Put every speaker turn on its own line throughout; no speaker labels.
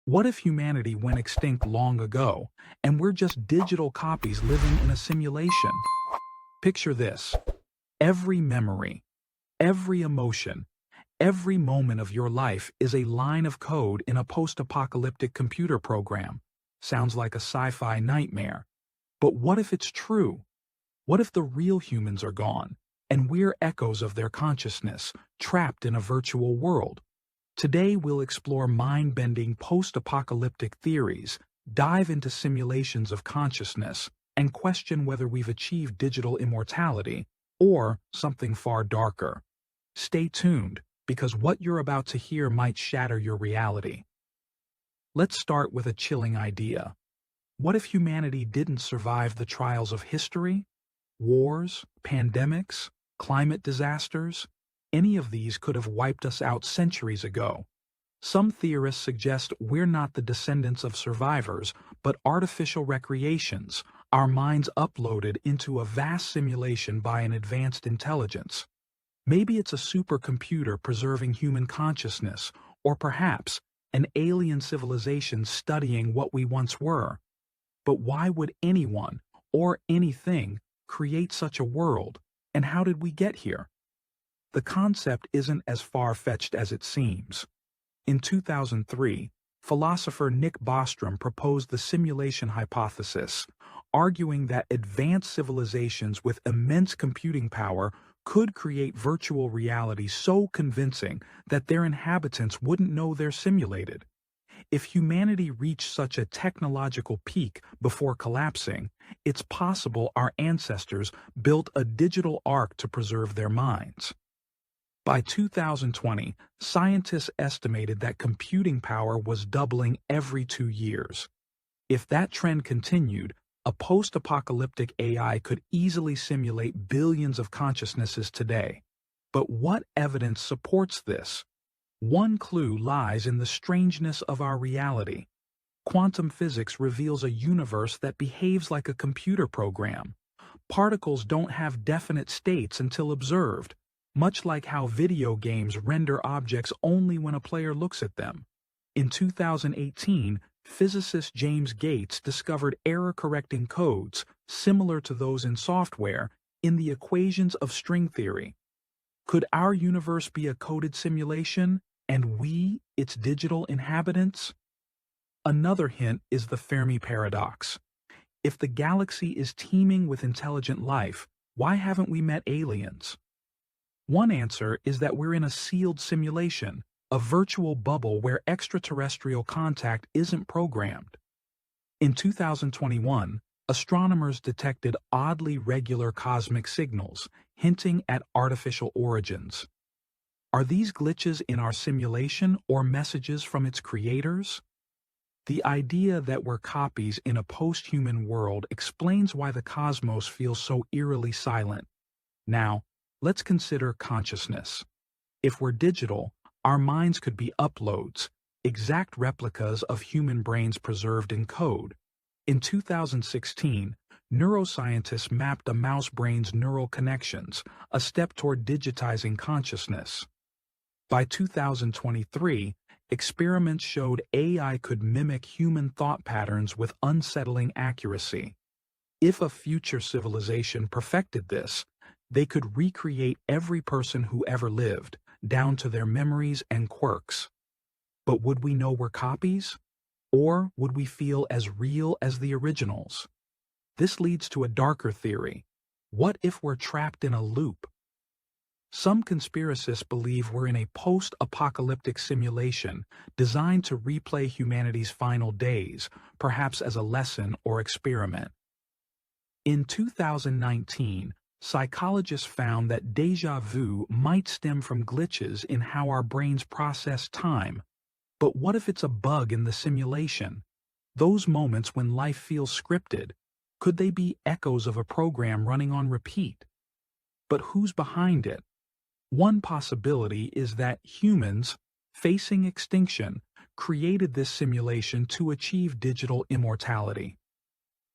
What if humanity went extinct long ago, and we're just digital copies living in a simulation? Picture this. Every memory, every emotion, every moment of your life is a line of code in a post-apocalyptic computer program. Sounds like a sci-fi nightmare. But what if it's true? What if the real humans are gone, and we're echoes of their consciousness, trapped in a virtual world? Today we'll explore mind-bending post-apocalyptic theories, dive into simulations of consciousness, and question whether we've achieved digital immortality or something far darker. Stay tuned, because what you're about to hear might shatter your reality. Let's start with a chilling idea. What if humanity didn't survive the trials of history? Wars, pandemics, climate disasters? Any of these could have wiped us out centuries ago. Some theorists suggest we're not the descendants of survivors, but artificial recreations, our minds uploaded into a vast simulation by an advanced intelligence. Maybe it's a supercomputer preserving human consciousness, or perhaps an alien civilization studying what we once were. But why would anyone, or anything, create such a world, and how did we get here? The concept isn't as far-fetched as it seems. In 2003, philosopher Nick Bostrom proposed the simulation hypothesis, arguing that advanced civilizations with immense computing power could create virtual reality so convincing that their inhabitants wouldn't know they're simulated. If humanity reached such a technological peak before collapsing, it's possible our ancestors built a digital ark to preserve their minds. By 2020, scientists estimated that computing power was doubling every 2 years. If that trend continued, a post-apocalyptic AI could easily simulate billions of consciousnesses today. But what evidence supports this? One clue lies in the strangeness of our reality. Quantum physics reveals a universe that behaves like a computer program. Particles don't have definite states until observed, much like how video games render objects only when a player looks at them. In 2018, physicist James Gates discovered error-correcting codes, similar to those in software, in the equations of string theory. Could our universe be a coded simulation, and we, its digital inhabitants? Another hint is the Fermi paradox. If the galaxy is teeming with intelligent life, why haven't we met aliens? One answer is that we're in a sealed simulation, a virtual bubble where extraterrestrial contact isn't programmed. In 2021, astronomers detected oddly regular cosmic signals, hinting at artificial origins. Are these glitches in our simulation or messages from its creators? The idea that we're copies in a post-human world explains why the cosmos feels so eerily silent. Now, let's consider consciousness. If we're digital, our minds could be uploads, exact replicas of human brains preserved in code. In 2016, neuroscientists mapped a mouse brain's neural connections, a step toward digitizing consciousness. By 2023, experiments showed AI could mimic human thought patterns with unsettling accuracy. If a future civilization perfected this, they could recreate every person who ever lived, down to their memories and quirks. But would we know we're copies? Or would we feel as real as the originals? This leads to a darker theory. What if we're trapped in a loop? Some conspiracists believe we're in a post-apocalyptic simulation designed to replay humanity's final days, perhaps as a lesson or experiment. In 2019, psychologists found that déjà vu might stem from glitches in how our brains process time. But what if it's a bug in the simulation? Those moments when life feels scripted, could they be echoes of a program running on repeat? But who's behind it? One possibility is that humans, facing extinction, created this simulation to achieve digital immortality.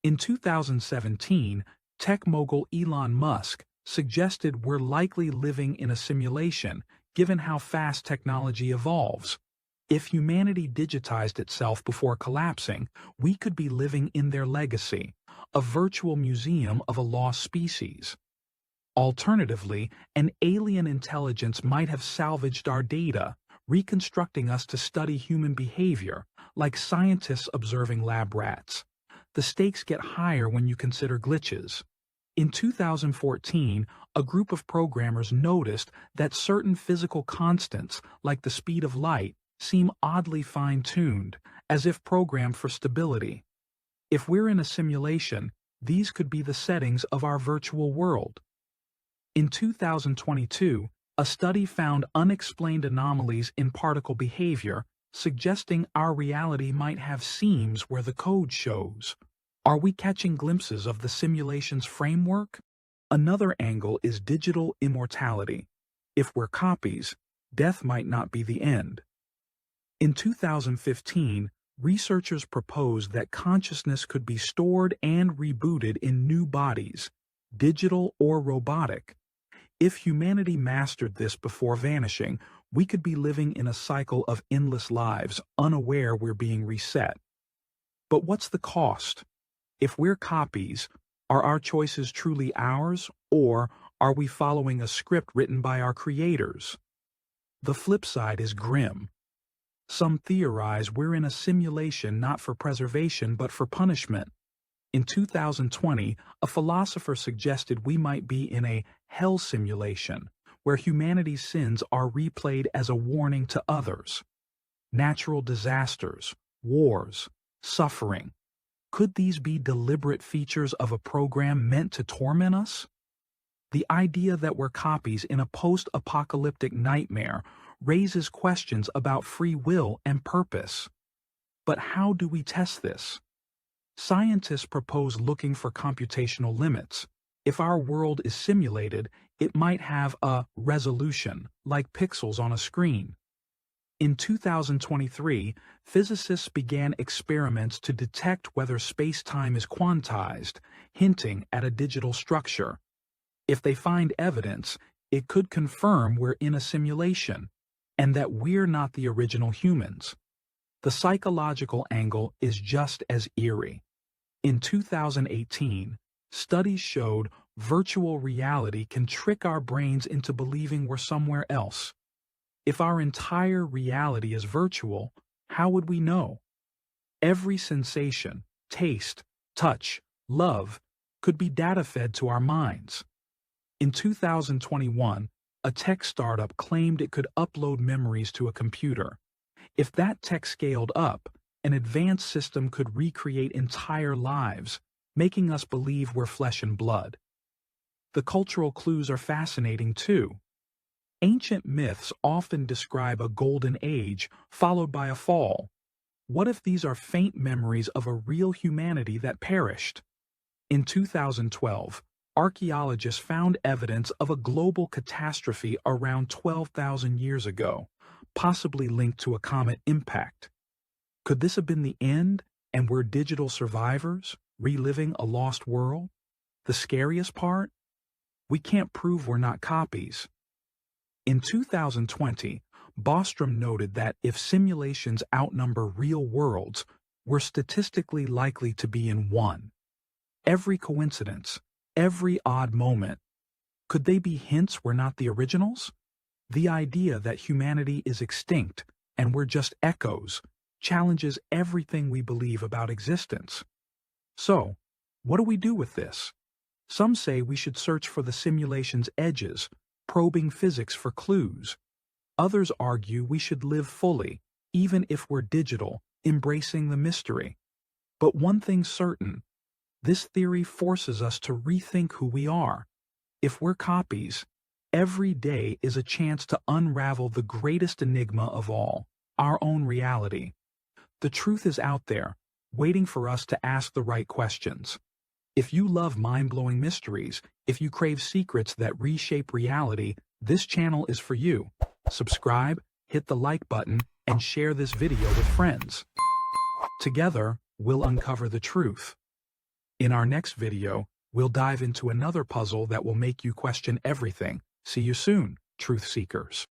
In 2017, tech mogul Elon Musk suggested we're likely living in a simulation given how fast technology evolves. If humanity digitized itself before collapsing, we could be living in their legacy, a virtual museum of a lost species. Alternatively, an alien intelligence might have salvaged our data, reconstructing us to study human behavior, like scientists observing lab rats. The stakes get higher when you consider glitches. In 2014, a group of programmers noticed that certain physical constants, like the speed of light, seem oddly fine-tuned, as if programmed for stability. If we're in a simulation, these could be the settings of our virtual world. In 2022, a study found unexplained anomalies in particle behavior, suggesting our reality might have seams where the code shows. Are we catching glimpses of the simulation's framework? Another angle is digital immortality. If we're copies, death might not be the end. In 2015, researchers proposed that consciousness could be stored and rebooted in new bodies, digital or robotic. If humanity mastered this before vanishing, we could be living in a cycle of endless lives, unaware we're being reset. But what's the cost? If we're copies, are our choices truly ours, or are we following a script written by our creators? The flip side is grim. Some theorize we're in a simulation not for preservation but for punishment. In 2020, a philosopher suggested we might be in a hell simulation, where humanity's sins are replayed as a warning to others. Natural disasters, wars, suffering. Could these be deliberate features of a program meant to torment us? The idea that we're copies in a post-apocalyptic nightmare raises questions about free will and purpose. But how do we test this? Scientists propose looking for computational limits. If our world is simulated, it might have a resolution, like pixels on a screen. In 2023, physicists began experiments to detect whether space-time is quantized, hinting at a digital structure. If they find evidence, it could confirm we're in a simulation, and that we're not the original humans. The psychological angle is just as eerie. In 2018, studies showed virtual reality can trick our brains into believing we're somewhere else. If our entire reality is virtual, how would we know? Every sensation, taste, touch, love could be data-fed to our minds. In 2021, a tech startup claimed it could upload memories to a computer. If that tech scaled up, an advanced system could recreate entire lives, making us believe we're flesh and blood. The cultural clues are fascinating too. Ancient myths often describe a golden age followed by a fall. What if these are faint memories of a real humanity that perished? In 2012, archaeologists found evidence of a global catastrophe around 12,000 years ago, possibly linked to a comet impact. Could this have been the end, and we're digital survivors, reliving a lost world? The scariest part? We can't prove we're not copies. In 2020, Bostrom noted that if simulations outnumber real worlds, we're statistically likely to be in one. Every coincidence, every odd moment, could they be hints we're not the originals? The idea that humanity is extinct and we're just echoes challenges everything we believe about existence. So, what do we do with this? Some say we should search for the simulation's edges, probing physics for clues. Others argue we should live fully, even if we're digital, embracing the mystery. But one thing's certain, this theory forces us to rethink who we are. If we're copies, every day is a chance to unravel the greatest enigma of all, our own reality. The truth is out there, waiting for us to ask the right questions. If you love mind-blowing mysteries, if you crave secrets that reshape reality, this channel is for you. Subscribe, hit the like button, and share this video with friends. Together, we'll uncover the truth. In our next video, we'll dive into another puzzle that will make you question everything. See you soon, truth seekers.